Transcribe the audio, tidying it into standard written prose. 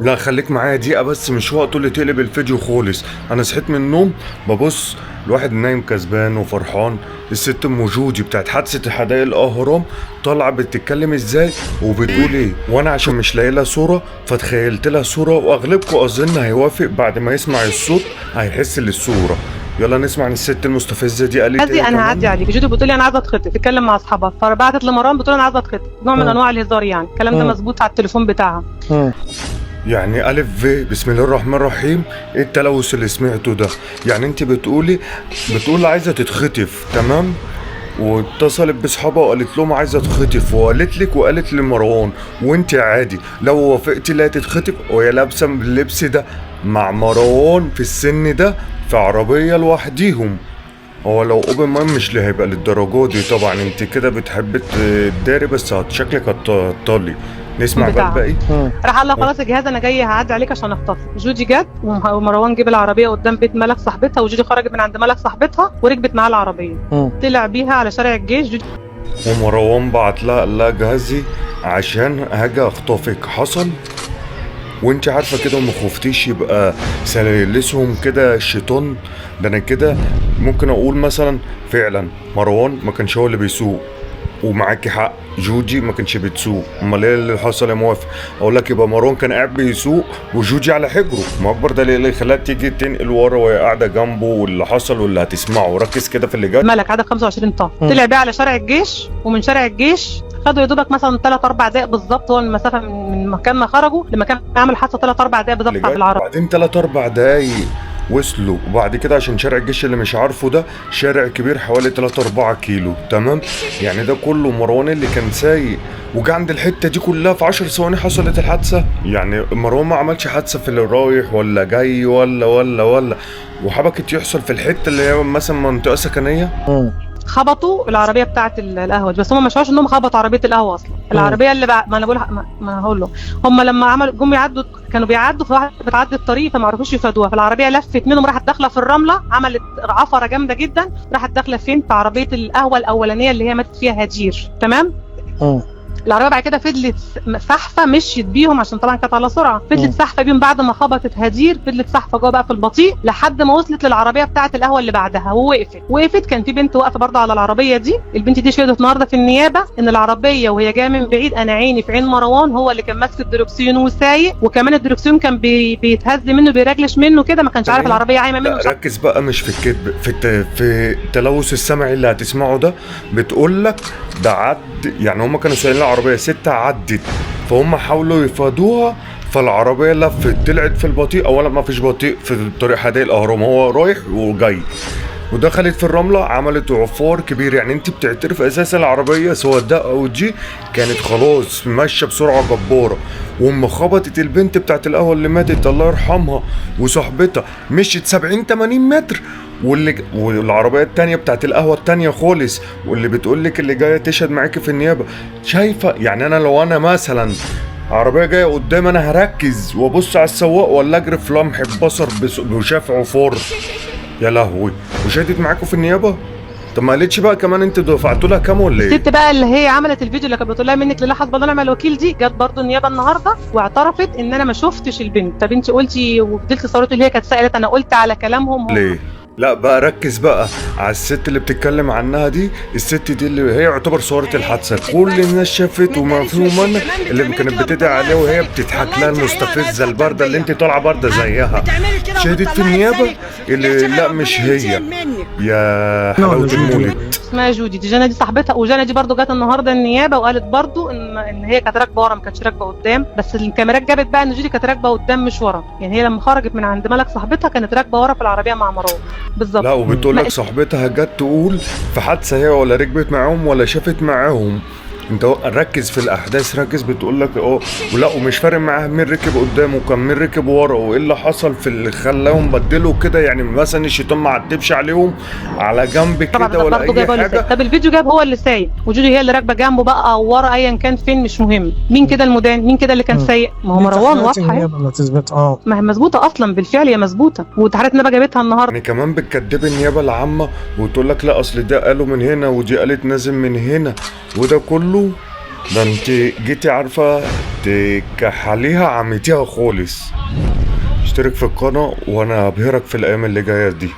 لا خليك معايا دقيقة بس، مش وقته اللي تقلب الفيديو خالص. انا صحيت من النوم ببص، الواحد نايم كسبان وفرحان. الست ام جودي بتاعت حادثة حدائق الاهرام طالعة بتتكلم ازاي وبتقول ايه، وانا عشان مش لاقي لها صورة فتخيلت لها صورة، واغلبكم اظن هيوافق بعد ما يسمع الصوت هيحس للصورة. يلا نسمع عن الست المستفزة دي قالت هذه ايه انا هعدي كمان. عليك. جودي بتقول لي انا عايزه اتخطب، تتكلم مع اصحابها، فبعتت لمروان بتقول انا عايزه اتخطب، نوع من انواع الهزار يعني. الكلام ده مظبوط على التليفون بتاعها. يعني ألف ف بسم الله الرحمن الرحيم. ايه التلوث اللي سمعته ده؟ يعني انت بتقول عايزة تتخطف، تمام؟ واتصلت بصحابها وقالت لهم عايزة تتخطف، وقالت لك وقالت لمروان، وانت عادي لو وافقتي لا تتخطف وهي لابسة اللبس ده مع مروان في السن ده في عربية لوحديهم. هو لو اوبن مايند مش اللي هيبقى للدرجة دي طبعا، انت كده بتحب تداري بس شكلك هتطلي. نسمع بقى بتاعها الباقي. راح قال لها خلاص الجهاز انا جاي هعدي عليك عشان اخطف. جودي جت ومروان جاب العربيه قدام بيت ملك صاحبتها، وجودي خرجت من عند ملك صاحبتها وركبت معاه العربيه. طلع بيها على شارع الجيش. جودي ومروان بعت لها قال لها جهزي عشان هاجي اخطفك. حصل وانت عارفه كده وما خفتيش يبقى سلسهم كده الشيطان. ده انا كده ممكن اقول مثلا فعلا مروان ما كانش هو اللي بيسوق، ومعاكي حق جوجي ما كانش بتسوق. امال ايه اللي حصل يا موافق؟ اقول لك يبقى مروان كان قاعد بيسوق وجوجي على حجره. ما اكبر دليل اللي خلاها تيجي تنقل ورا وهي قاعده جنبه، واللي حصل واللي هتسمعه. ركز كده في اللي جاي. ملك عدد 25 طن طلع بيها على شارع الجيش، ومن شارع الجيش خدوا يا دوبك مثلا 3 4 دقائق بالظبط. هو المسافه من مكان ما خرجوا لمكان ما عمل حادثه 3 4 دقائق بالظبط بالعربيه. بعدين 3 4 دقايق وصلوا. وبعد كده عشان شارع الجيش اللي مش عارفه ده شارع كبير حوالي 3 4 كيلو، تمام؟ يعني ده كله مروان اللي كان سايق وجا عند الحته دي كلها في 10 ثواني حصلت الحادثه. يعني مروان ما عملش حادثه في اللي رايح ولا جاي ولا وحبكت يحصل في الحته اللي هي مثلا منطقه سكنيه. خبطوا العربيه بتاعه القهوه دي، بس هم ما شافوش انهم خبطوا عربيه القهوه اصلا. العربيه اللي ما انا بقول ما هقول له، هم لما عملوا جم يعدوا كانوا بيعدوا في واحده بتعدي الطريق فما عرفوش يفادوها، فالعربيه لفت منهم راحت داخله في الرمله، عملت عفره جامده جدا، راحت داخله فين في عربيه القهوه الاولانيه اللي هي ماتت فيها هجير، تمام؟ العربيه بعد كده فضلت سحفه مشيت بيهم عشان طبعا كانت على سرعه، فضلت سحفه بيهم بعد ما خبطت هدير، فضلت سحفه جوه بقى في البطيء لحد ما وصلت للعربيه بتاعه القهوه اللي بعدها ووقفت. كان في بنت واقفه برضه على العربيه دي. البنت دي شهدت النهارده في النيابه ان العربيه وهي جايه من بعيد، انا عيني في عين مروان هو اللي كان ماسك الدركسيون وسايق، وكمان الدركسيون كان بيتهز منه بيرجلش منه كده، ما كانش عارف العربيه عايمه منه. ركز بقى مش في الكذب، في التلوث السمعي اللي هتسمعه ده. بتقول لك ده عد، يعني هم كانوا سايقين العربيه 6 عدت، فهم حاولوا يفادوها، فالعربيه لفت طلعت في البطيء. اولا ما فيش بطيء في طريق حدائق الاهرام، هو رايح وجاي، ودخلت في الرمله عملت عفار كبير. يعني انت بتعترف اساسا العربيه سواء ده او دي كانت خلاص ماشيه بسرعه جباره، وام خبطت البنت بتاعت القهوه اللي ماتت الله يرحمها وصاحبتها مشيت 70 80 متر، والعربيه التانيه بتاعت القهوه التانيه خالص، واللي بتقول لك اللي جايه تشهد معاكي في النيابه. شايفه؟ يعني انا لو انا مثلا عربيه جايه قدام انا هركز وابص على السواق ولا اجري في لمح البصر بشافع عفار؟ يا لهوي. وشهدت معاكم في النيابه؟ طب ما قالتش بقى كمان انتوا دفعتوا لها كام ولا ايه؟ الست بقى اللي هي عملت الفيديو اللي كانت بتقول لها منك لله حسب الله ونعم الوكيل دي، جت برضه النيابه النهارده واعترفت ان انا ما شفتش البنت. طب انت قلتي وفضلتي صورته اللي هي كانت سالت، انا قلت على كلامهم ليه؟ لا بقى ركز بقى على الست اللي بتتكلم عنها دي. الست دي اللي هي يعتبر صورة الحادثة، كل الناس شافت ومفهوم منها اللي كانت بتدعي عليها وهي بتضحك لها المستفزة الباردة اللي انت طالعة باردة زيها. شهدت في النيابة اللي لا مش هي. يا حلاوة المولد. اسمها جودي، دي جانا دي صاحبتها، وجانا دي برضه جت النهارده النيابه وقالت برضه ان هي كانت راكبه ورا ما كانتش راكبه قدام، بس الكاميرات جابت بقى ان جودي كانت راكبه قدام مش ورا. يعني هي لما خرجت من عند ملك صاحبتها كانت راكبه ورا في العربيه مع مروان بالظبط. لا وبتقول لك صاحبتها جت تقول في حادثه هي ولا ركبت معاهم ولا شافت معاهم. انت ركز في الاحداث، ركز. بتقول لك ولا ومش فارق معاها مين ركب قدامه وكان مين ركب ورا وايه اللي حصل في اللي خلاهم بدلوا كده. يعني مثلا الشيطان ما عتبش عليهم على جنب كده ولا اي حاجه. طب الفيديو جاب هو اللي سايق وجودي هي اللي راكبه جنبه بقى او ورا ايا كان فين مش مهم. مين كده المدان؟ مين كده اللي كان سايق؟ ما هو مروان واضحه اهي. ما هي مظبوطه اصلا بالفعل، هي مظبوطه وتحريات النيابه جابتها النهارده. يعني كمان بتكدب النيابه العامه وتقول لك لا اصل ده قالوا من هنا ودي قالت نازل من هنا، وده كله ده انت جيتي عارفة تكحليها عميتيها خالص. اشترك في القناة وانا هبهرك في الايام اللي جاية دي.